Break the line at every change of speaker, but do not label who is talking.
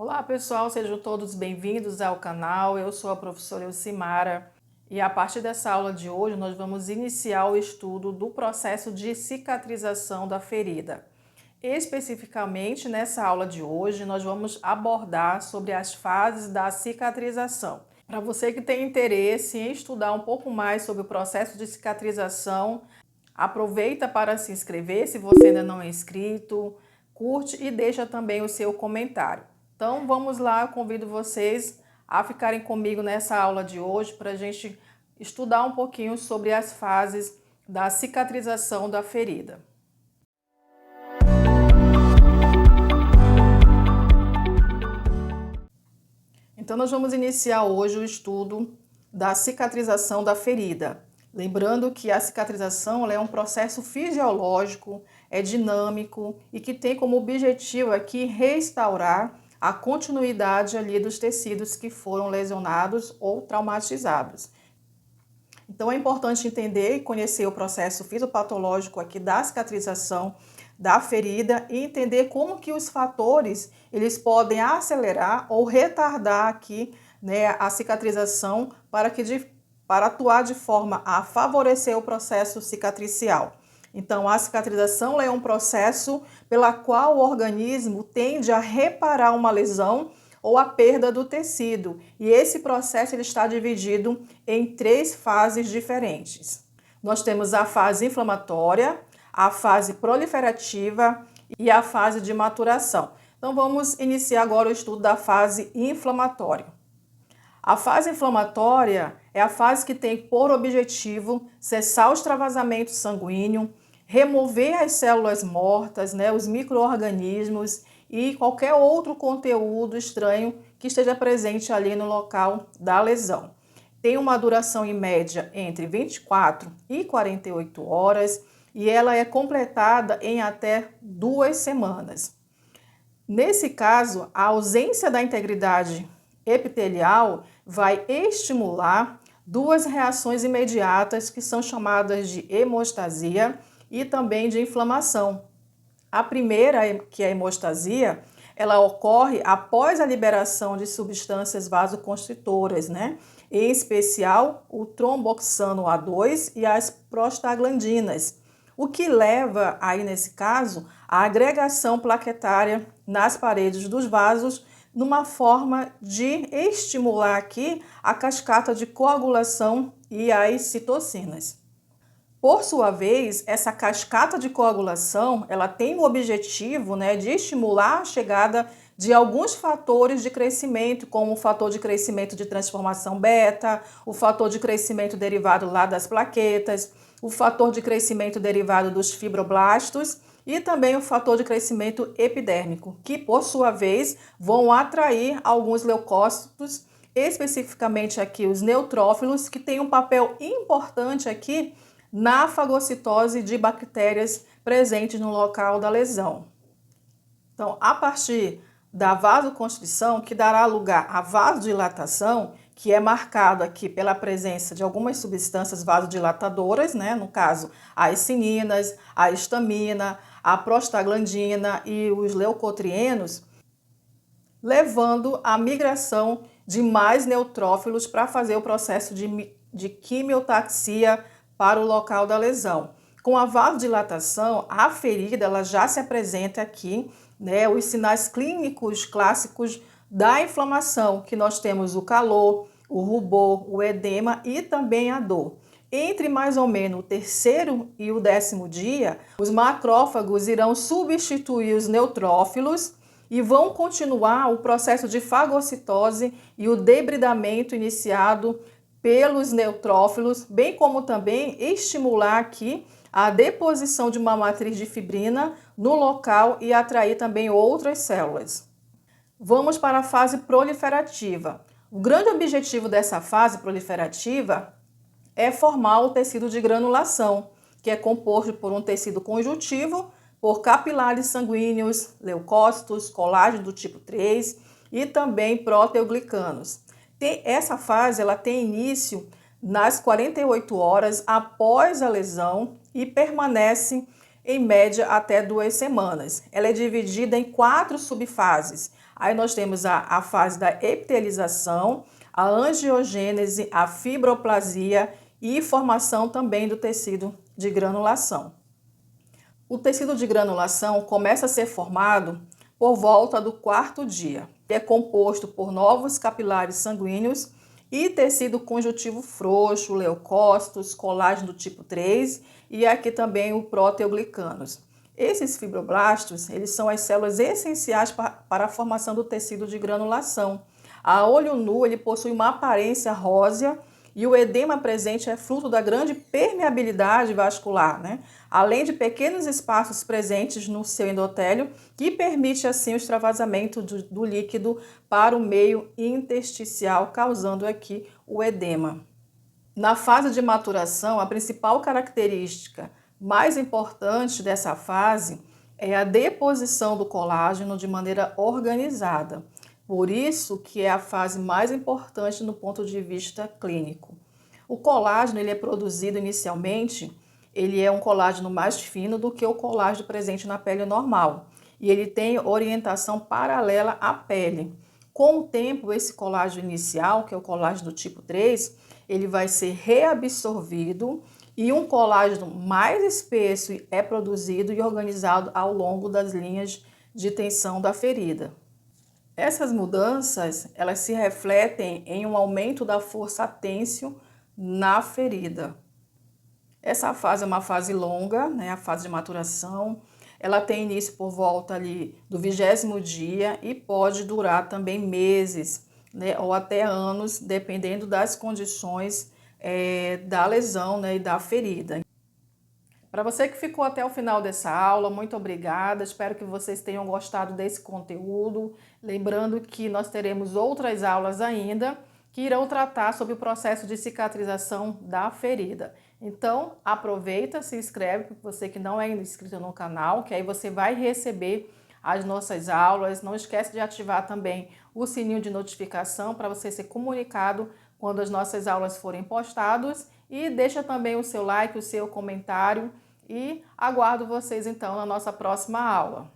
Olá pessoal, sejam todos bem-vindos ao canal. Eu sou a professora Elcimara e a partir dessa aula de hoje nós vamos iniciar o estudo do processo de cicatrização da ferida. Especificamente nessa aula de hoje nós vamos abordar sobre as fases da cicatrização. Para você que tem interesse em estudar um pouco mais sobre o processo de cicatrização, aproveita para se inscrever se você ainda não é inscrito, curte e deixa também o seu comentário. Então vamos lá, eu convido vocês a ficarem comigo nessa aula de hoje para a gente estudar um pouquinho sobre as fases da cicatrização da ferida. Então nós vamos iniciar hoje o estudo da cicatrização da ferida. Lembrando que a cicatrização é um processo fisiológico, é dinâmico e que tem como objetivo aqui restaurar a continuidade ali dos tecidos que foram lesionados ou traumatizados. Então é importante entender e conhecer o processo fisiopatológico aqui da cicatrização da ferida e entender como que os fatores eles podem acelerar ou retardar aqui, a cicatrização para atuar de forma a favorecer o processo cicatricial. Então, a cicatrização é um processo pela qual o organismo tende a reparar uma lesão ou a perda do tecido. E esse processo ele está dividido em 3 fases diferentes. Nós temos a fase inflamatória, a fase proliferativa e a fase de maturação. Então, vamos iniciar agora o estudo da fase inflamatória. A fase inflamatória é a fase que tem por objetivo cessar o extravasamento sanguíneo, remover as células mortas, os micro-organismos e qualquer outro conteúdo estranho que esteja presente ali no local da lesão. Tem uma duração em média entre 24 e 48 horas e ela é completada em até 2 semanas. Nesse caso, a ausência da integridade epitelial vai estimular 2 reações imediatas que são chamadas de hemostasia e também de inflamação. A primeira, que é a hemostasia, ela ocorre após a liberação de substâncias vasoconstritoras, Em especial o tromboxano A2 e as prostaglandinas, o que leva aí nesse caso à agregação plaquetária nas paredes dos vasos, numa forma de estimular aqui a cascata de coagulação e as citocinas. Por sua vez, essa cascata de coagulação, ela tem o objetivo, de estimular a chegada de alguns fatores de crescimento, como o fator de crescimento de transformação beta, o fator de crescimento derivado lá das plaquetas, o fator de crescimento derivado dos fibroblastos e também o fator de crescimento epidérmico, que por sua vez vão atrair alguns leucócitos, especificamente aqui os neutrófilos, que têm um papel importante aqui na fagocitose de bactérias presentes no local da lesão. Então, a partir da vasoconstrição, que dará lugar à vasodilatação, que é marcado aqui pela presença de algumas substâncias vasodilatadoras, no caso, as cininas, a histamina, a prostaglandina e os leucotrienos, levando à migração de mais neutrófilos para fazer o processo de quimiotaxia para o local da lesão. Com a vasodilatação, a ferida ela já se apresenta aqui, os sinais clínicos clássicos da inflamação, que nós temos o calor, o rubor, o edema e também a dor. Entre mais ou menos o 3º e o 10º dia, os macrófagos irão substituir os neutrófilos e vão continuar o processo de fagocitose e o debridamento iniciado pelos neutrófilos, bem como também estimular aqui a deposição de uma matriz de fibrina no local e atrair também outras células. Vamos para a fase proliferativa. O grande objetivo dessa fase proliferativa é formar o tecido de granulação, que é composto por um tecido conjuntivo, por capilares sanguíneos, leucócitos, colágeno do tipo 3 e também proteoglicanos. Essa fase ela tem início nas 48 horas após a lesão e permanece em média até 2 semanas. Ela é dividida em 4 subfases. Aí nós temos a fase da epitelização, a angiogênese, a fibroplasia e formação também do tecido de granulação. O tecido de granulação começa a ser formado por volta do 4º dia. É composto por novos capilares sanguíneos e tecido conjuntivo frouxo, leucócitos, colágeno do tipo 3 e aqui também o proteoglicanos. Esses fibroblastos, eles são as células essenciais para a formação do tecido de granulação. A olho nu, ele possui uma aparência rósea e o edema presente é fruto da grande permeabilidade vascular, né? Além de pequenos espaços presentes no seu endotélio, que permite assim o extravasamento do líquido para o meio intersticial, causando aqui o edema. Na fase de maturação, a principal característica mais importante dessa fase é a deposição do colágeno de maneira organizada. Por isso que é a fase mais importante no ponto de vista clínico. O colágeno ele é produzido inicialmente, ele é um colágeno mais fino do que o colágeno presente na pele normal. E ele tem orientação paralela à pele. Com o tempo, esse colágeno inicial, que é o colágeno do tipo 3, ele vai ser reabsorvido e um colágeno mais espesso é produzido e organizado ao longo das linhas de tensão da ferida. Essas mudanças, elas se refletem em um aumento da força tênsio na ferida. Essa fase é uma fase longa, né, a fase de maturação. Ela tem início por volta ali do 20º dia e pode durar também meses, né, ou até anos, dependendo das condições da lesão, né, e da ferida. Para você que ficou até o final dessa aula, muito obrigada. Espero que vocês tenham gostado desse conteúdo. Lembrando que nós teremos outras aulas ainda que irão tratar sobre o processo de cicatrização da ferida. Então, aproveita, se inscreve, você que não é inscrito no canal, que aí você vai receber as nossas aulas. Não esquece de ativar também o sininho de notificação para você ser comunicado quando as nossas aulas forem postadas. E deixa também o seu like, o seu comentário e aguardo vocês então na nossa próxima aula.